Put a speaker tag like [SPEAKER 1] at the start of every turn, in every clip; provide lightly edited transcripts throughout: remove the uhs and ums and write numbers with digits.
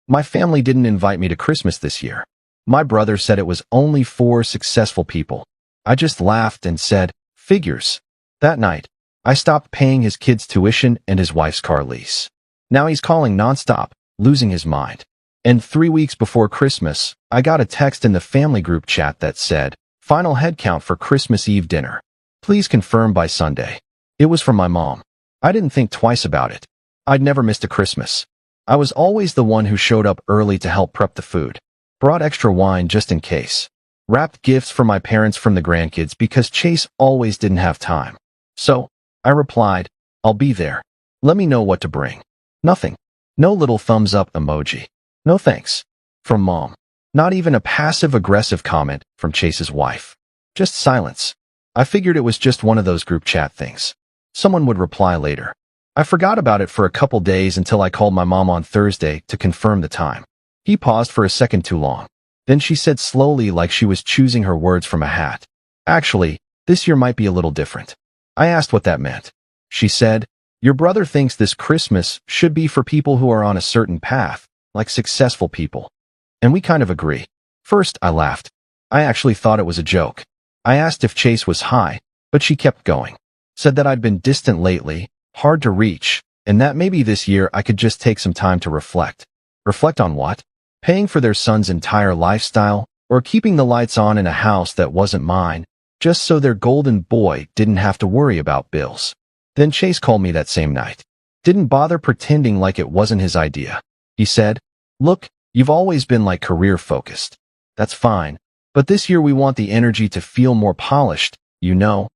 [SPEAKER 1] My family didn't invite me to Christmas this year. My brother said it was only for successful people. I just laughed and said, figures. That night, I stopped paying his kids' tuition and his wife's car lease. Now he's calling nonstop, losing his mind. And 3 weeks before Christmas, I got a text in the family group chat that said, final head count for Christmas Eve dinner. Please confirm by Sunday. It was from my mom. I didn't think twice about it. I'd never missed a Christmas. I was always the one who showed up early to help prep the food. Brought extra wine just in case. Wrapped gifts for my parents from the grandkids because Chase always didn't have time. So, I replied, I'll be there. Let me know what to bring. Nothing. No little thumbs up emoji. No thanks. From Mom. Not even a passive-aggressive comment from Chase's wife. Just silence. I figured it was just one of those group chat things. Someone would reply later. I forgot about it for a couple days until I called my mom on Thursday to confirm the time. He paused for a second too long. Then she said slowly, like she was choosing her words from a hat. Actually, this year might be a little different. I asked what that meant. She said, your brother thinks this Christmas should be for people who are on a certain path, like successful people. And we kind of agree. First, I laughed. I actually thought it was a joke. I asked if Chase was high, but she kept going. Said that I'd been distant lately, hard to reach, and that maybe this year I could just take some time to reflect. Reflect on what? Paying for their son's entire lifestyle, or keeping the lights on in a house that wasn't mine, just so their golden boy didn't have to worry about bills. Then Chase called me that same night. Didn't bother pretending like it wasn't his idea. He said, look, you've always been like career-focused. That's fine, but this year we want the energy to feel more polished,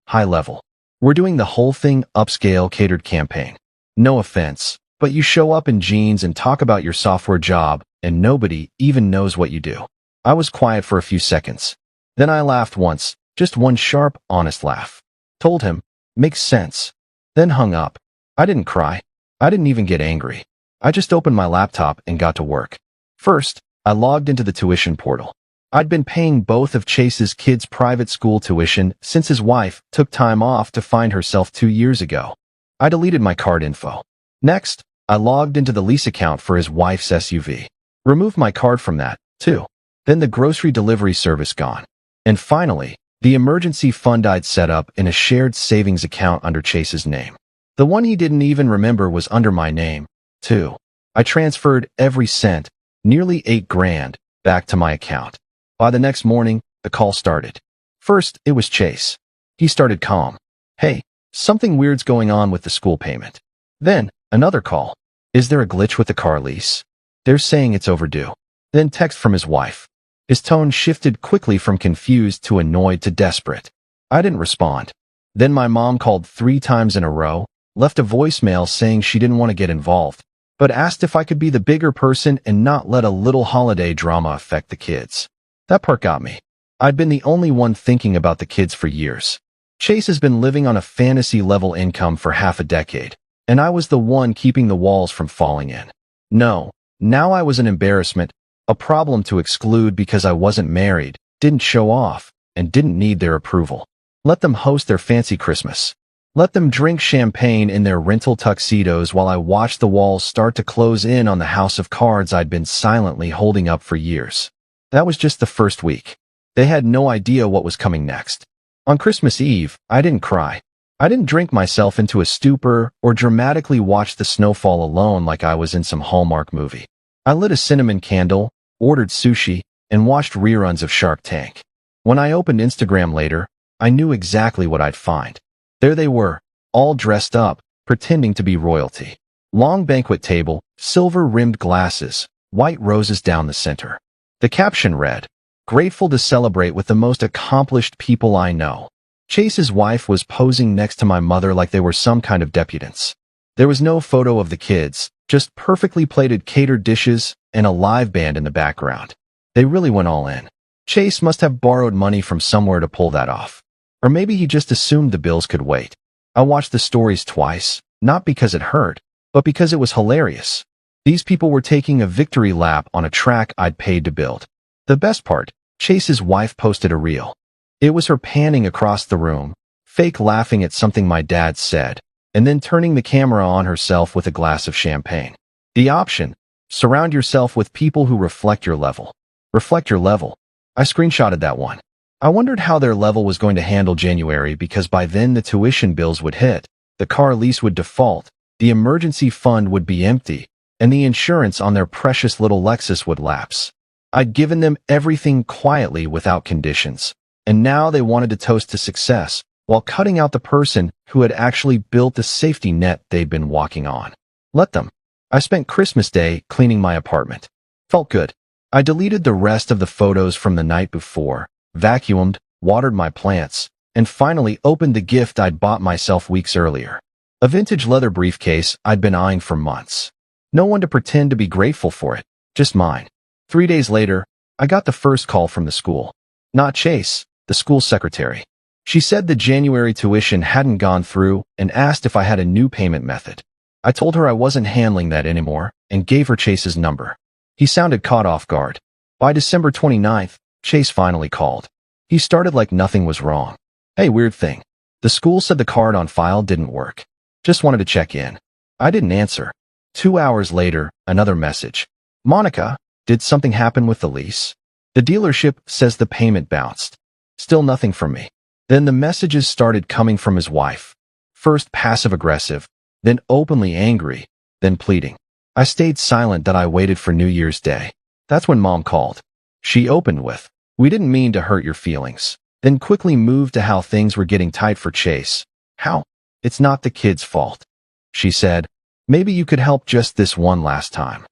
[SPEAKER 1] high level. We're doing the whole thing upscale catered campaign. No offense, but you show up in jeans and talk about your software job, and nobody even knows what you do. I was quiet for a few seconds. Then I laughed once, just one sharp, honest laugh. Told him, makes sense. Then hung up. I didn't cry. I didn't even get angry. I just opened my laptop and got to work. First, I logged into the tuition portal. I'd been paying both of Chase's kids' private school tuition since his wife took time off to find herself 2 years ago. I deleted my card info. Next, I logged into the lease account for his wife's SUV. Removed my card from that, too. Then the grocery delivery service gone. And finally, the emergency fund I'd set up in a shared savings account under Chase's name. The one he didn't even remember was under my name, too. I transferred every cent, nearly $8,000, back to my account. By the next morning, the call started. First, it was Chase. He started calm. Hey, something weird's going on with the school payment. Then, another call. Is there a glitch with the car lease? They're saying it's overdue. Then text from his wife. His tone shifted quickly from confused to annoyed to desperate. I didn't respond. Then my mom called 3 times in a row, left a voicemail saying she didn't want to get involved, but asked if I could be the bigger person and not let a little holiday drama affect the kids. That part got me. I'd been the only one thinking about the kids for years. Chase has been living on a fantasy-level income for half a decade, and I was the one keeping the walls from falling in. No, now I was an embarrassment, a problem to exclude because I wasn't married, didn't show off, and didn't need their approval. Let them host their fancy Christmas. Let them drink champagne in their rental tuxedos while I watched the walls start to close in on the house of cards I'd been silently holding up for years. That was just the first week. They had no idea what was coming next. On Christmas Eve, I didn't cry. I didn't drink myself into a stupor or dramatically watch the snowfall alone like I was in some Hallmark movie. I lit a cinnamon candle, ordered sushi, and watched reruns of Shark Tank. When I opened Instagram later, I knew exactly what I'd find. There they were, all dressed up, pretending to be royalty. Long banquet table, silver-rimmed glasses, white roses down the center. The caption read, "Grateful to celebrate with the most accomplished people I know." Chase's wife was posing next to my mother like they were some kind of deputants. There was no photo of the kids, just perfectly plated catered dishes and a live band in the background. They really went all in. Chase must have borrowed money from somewhere to pull that off. Or maybe he just assumed the bills could wait. I watched the stories twice, not because it hurt, but because it was hilarious. These people were taking a victory lap on a track I'd paid to build. The best part, Chase's wife posted a reel. It was her panning across the room, fake laughing at something my dad said, and then turning the camera on herself with a glass of champagne. The option, Surround yourself with people who reflect your level. Reflect your level. I screenshotted that one. I wondered how their level was going to handle January because by then the tuition bills would hit, the car lease would default, the emergency fund would be empty, and the insurance on their precious little Lexus would lapse. I'd given them everything quietly without conditions, and now they wanted to toast to success while cutting out the person who had actually built the safety net they'd been walking on. Let them. I spent Christmas Day cleaning my apartment. Felt good. I deleted the rest of the photos from the night before, vacuumed, watered my plants, and finally opened the gift I'd bought myself weeks earlier. A vintage leather briefcase I'd been eyeing for months. No one to pretend to be grateful for it, just mine. 3 days later, I got the first call from the school. Not Chase, the school secretary. She said the January tuition hadn't gone through and asked if I had a new payment method. I told her I wasn't handling that anymore and gave her Chase's number. He sounded caught off guard. By December 29th, Chase finally called. He started like nothing was wrong. Hey, weird thing. The school said the card on file didn't work. Just wanted to check in. I didn't answer. 2 hours later, another message. Monica, did something happen with the lease? The dealership says the payment bounced. Still nothing from me. Then the messages started coming from his wife. First passive-aggressive, then openly angry, then pleading. I stayed silent that I waited for New Year's Day. That's when Mom called. She opened with, "We didn't mean to hurt your feelings," then quickly moved to how things were getting tight for Chase. How? It's not the kid's fault. She said, "Maybe you could help just this one last time."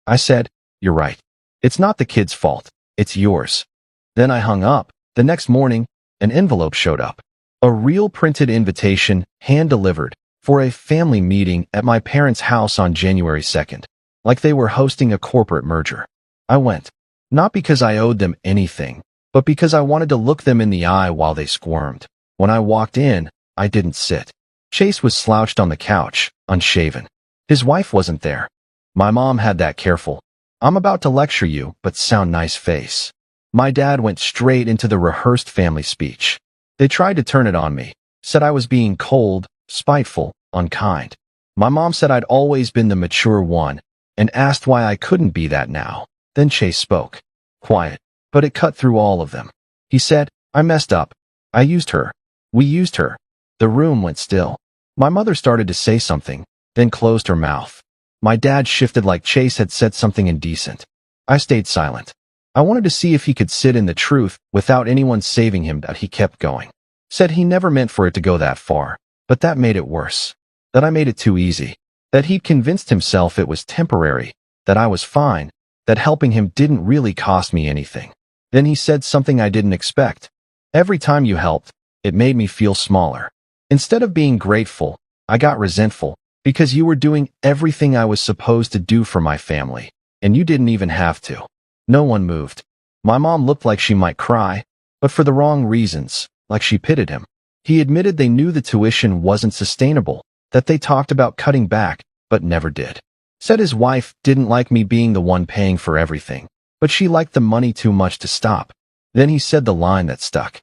[SPEAKER 1] I said, "You're right. It's not the kid's fault. It's yours." Then I hung up. The next morning, an envelope showed up. A real printed invitation, hand-delivered, for a family meeting at my parents' house on January 2nd, like they were hosting a corporate merger. I went, not because I owed them anything, but because I wanted to look them in the eye while they squirmed. When I walked in, I didn't sit. Chase was slouched on the couch, unshaven. His wife wasn't there. My mom had that careful, "I'm about to lecture you, but sound nice" face. My dad went straight into the rehearsed family speech. They tried to turn it on me, said I was being cold, spiteful, unkind. My mom said I'd always been the mature one and asked why I couldn't be that now. Then Chase spoke. Quiet, but it cut through all of them. He said, "I messed up. I used her. We used her." The room went still. My mother started to say something, then closed her mouth. My dad shifted like Chase had said something indecent. I stayed silent. I wanted to see if he could sit in the truth without anyone saving him, but he kept going. Said he never meant for it to go that far, but that made it worse. That I made it too easy. That he'd convinced himself it was temporary, that I was fine, that helping him didn't really cost me anything. Then he said something I didn't expect. "Every time you helped, it made me feel smaller. Instead of being grateful, I got resentful, because you were doing everything I was supposed to do for my family, and you didn't even have to." No one moved. My mom looked like she might cry, but for the wrong reasons, like she pitied him. He admitted they knew the tuition wasn't sustainable, that they talked about cutting back, but never did. Said his wife didn't like me being the one paying for everything, but she liked the money too much to stop. Then he said the line that stuck.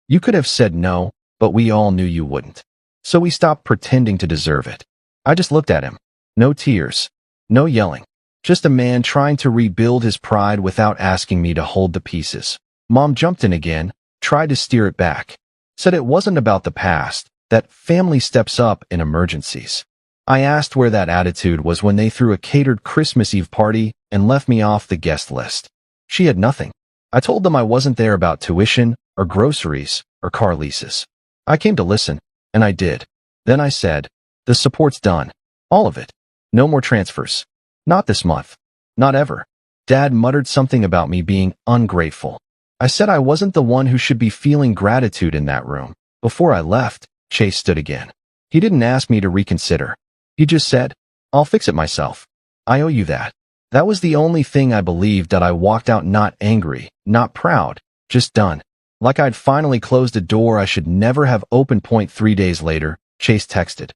[SPEAKER 1] "You could have said no, but we all knew you wouldn't. So we stopped pretending to deserve it." I just looked at him. No tears. No yelling. Just a man trying to rebuild his pride without asking me to hold the pieces. Mom jumped in again, tried to steer it back. Said it wasn't about the past, that family steps up in emergencies. I asked where that attitude was when they threw a catered Christmas Eve party and left me off the guest list. She had nothing. I told them I wasn't there about tuition, or groceries, or car leases. I came to listen, and I did. Then I said, "The support's done. All of it. No more transfers. Not this month. Not ever." Dad muttered something about me being ungrateful. I said I wasn't the one who should be feeling gratitude in that room. Before I left, Chase stood again. He didn't ask me to reconsider. He just said, "I'll fix it myself. I owe you that." That was the only thing I believed. That I walked out not angry, not proud, just done. Like I'd finally closed a door I should never have opened. 3 days later, Chase texted.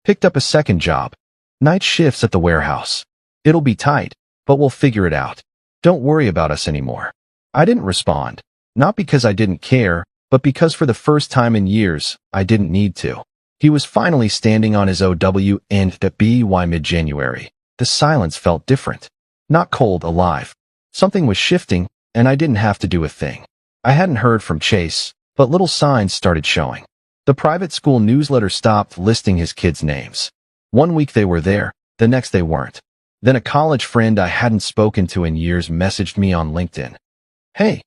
[SPEAKER 1] "Picked up a second job. Night shifts at the warehouse. It'll be tight, but we'll figure it out. Don't worry about us anymore." I didn't respond, not because I didn't care, but because for the first time in years, I didn't need to. He was finally standing on his OW and by mid-January. The silence felt different. Not cold, alive. Something was shifting, and I didn't have to do a thing. I hadn't heard from Chase, but little signs started showing. The private school newsletter stopped listing his kids' names. One week they were there, the next they weren't. Then a college friend I hadn't spoken to in years messaged me on LinkedIn. Hey,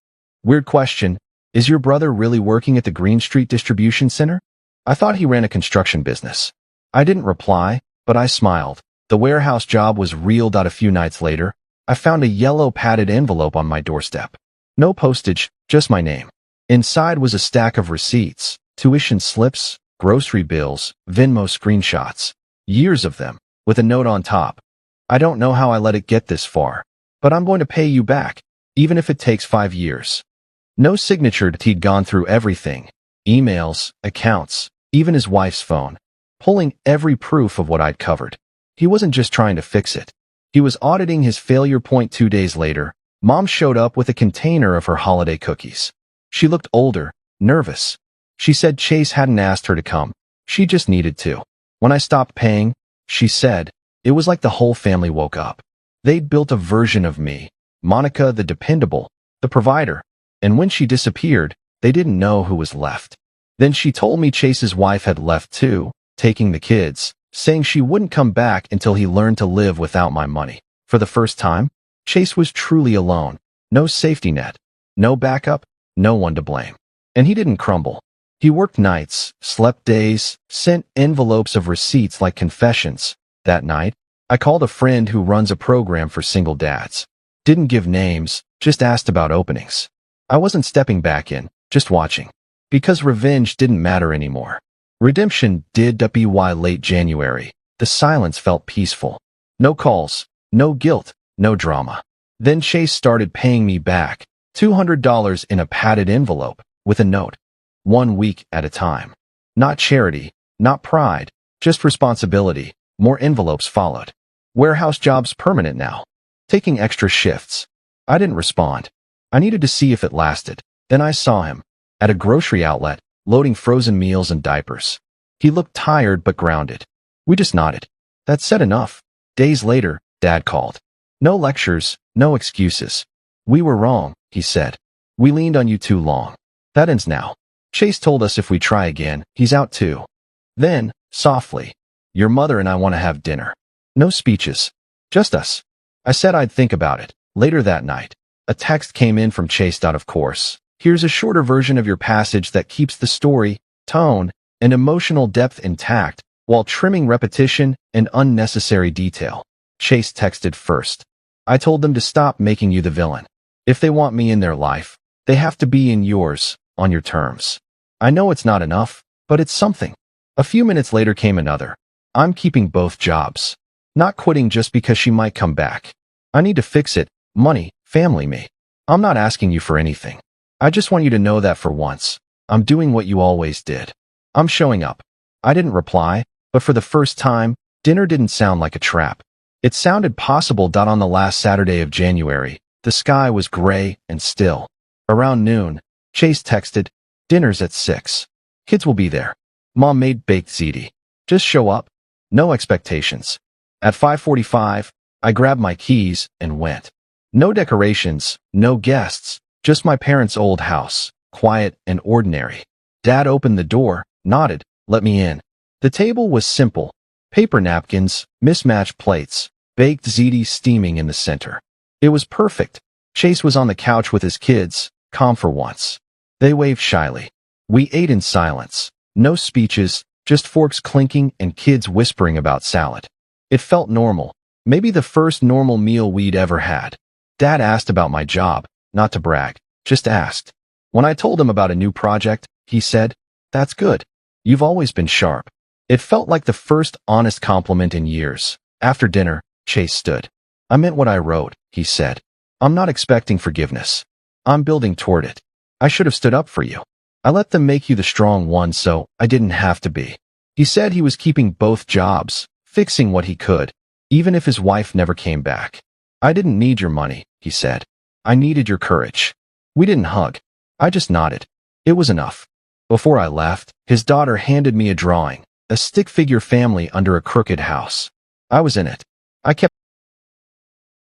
[SPEAKER 1] weird question. Is your brother really working at the Green Street Distribution Center? I thought he ran a construction business. I didn't reply, but I smiled. The warehouse job was reeled out a few nights later. I found a yellow padded envelope on my doorstep. No postage, just my name. Inside was a stack of receipts, tuition slips, grocery bills, Venmo screenshots. Years of them, with a note on top. I don't know how I let it get this far, but I'm going to pay you back, even if it takes 5 years. No signature. He'd gone through everything. Emails, accounts, even his wife's phone, pulling every proof of what I'd covered. He wasn't just trying to fix it. He was auditing his failure. 2 days later, Mom showed up with a container of her holiday cookies. She looked older, nervous. She said Chase hadn't asked her to come. She just needed to. When I stopped paying, she said, it was like the whole family woke up. They'd built a version of me, Monica the dependable, the provider, and when she disappeared, they didn't know who was left. Then she told me Chase's wife had left too, taking the kids, saying she wouldn't come back until he learned to live without my money. For the first time, Chase was truly alone. No safety net, no backup, no one to blame. And he didn't crumble. He worked nights, slept days, sent envelopes of receipts like confessions. That night, I called a friend who runs a program for single dads. Didn't give names, just asked about openings. I wasn't stepping back in, just watching. Because revenge didn't matter anymore. Redemption did. By late January, the silence felt peaceful. No calls, no guilt, no drama. Then Chase started paying me back, $200 in a padded envelope, with a note. 1 week at a time. Not charity, not pride, just responsibility. More envelopes followed. Warehouse jobs permanent now. Taking extra shifts. I didn't respond. I needed to see if it lasted. Then I saw him, at a grocery outlet, loading frozen meals and diapers. He looked tired but grounded. We just nodded. That said enough. Days later, Dad called. No lectures, no excuses. We were wrong, he said. We leaned on you too long. That ends now. Chase told us if we try again, he's out too. Then, softly, your mother and I want to have dinner. No speeches. Just us. I said I'd think about it. Later that night, a text came in from Chase. Of course, here's a shorter version of your passage that keeps the story, tone, and emotional depth intact, while trimming repetition and unnecessary detail. Chase texted first. I told them to stop making you the villain. If they want me in their life, they have to be in yours, on your terms. I know it's not enough, but it's something. A few minutes later came another. I'm keeping both jobs. Not quitting just because she might come back. I need to fix it. Money, family, me. I'm not asking you for anything. I just want you to know that for once, I'm doing what you always did. I'm showing up. I didn't reply, but for the first time, dinner didn't sound like a trap. It sounded possible. On the last Saturday of January, the sky was gray and still. Around noon, Chase texted, dinner's at 6. Kids will be there. Mom made baked ziti. Just show up. No expectations. At 5:45, I grabbed my keys and went. No decorations, no guests, just my parents' old house, quiet and ordinary. Dad opened the door, nodded, let me in. The table was simple. Paper napkins, mismatched plates, baked ziti steaming in the center. It was perfect. Chase was on the couch with his kids, calm for once. They waved shyly. We ate in silence. No speeches, just forks clinking and kids whispering about salad. It felt normal. Maybe the first normal meal we'd ever had. Dad asked about my job, not to brag, just asked. When I told him about a new project, he said, that's good. You've always been sharp. It felt like the first honest compliment in years. After dinner, Chase stood. I meant what I wrote, he said. I'm not expecting forgiveness. I'm building toward it. I should have stood up for you. I let them make you the strong one so I didn't have to be. He said he was keeping both jobs, fixing what he could, even if his wife never came back. I didn't need your money, he said. I needed your courage. We didn't hug. I just nodded. It was enough. Before I left, his daughter handed me a drawing, a stick figure family under a crooked house. I was in it. I kept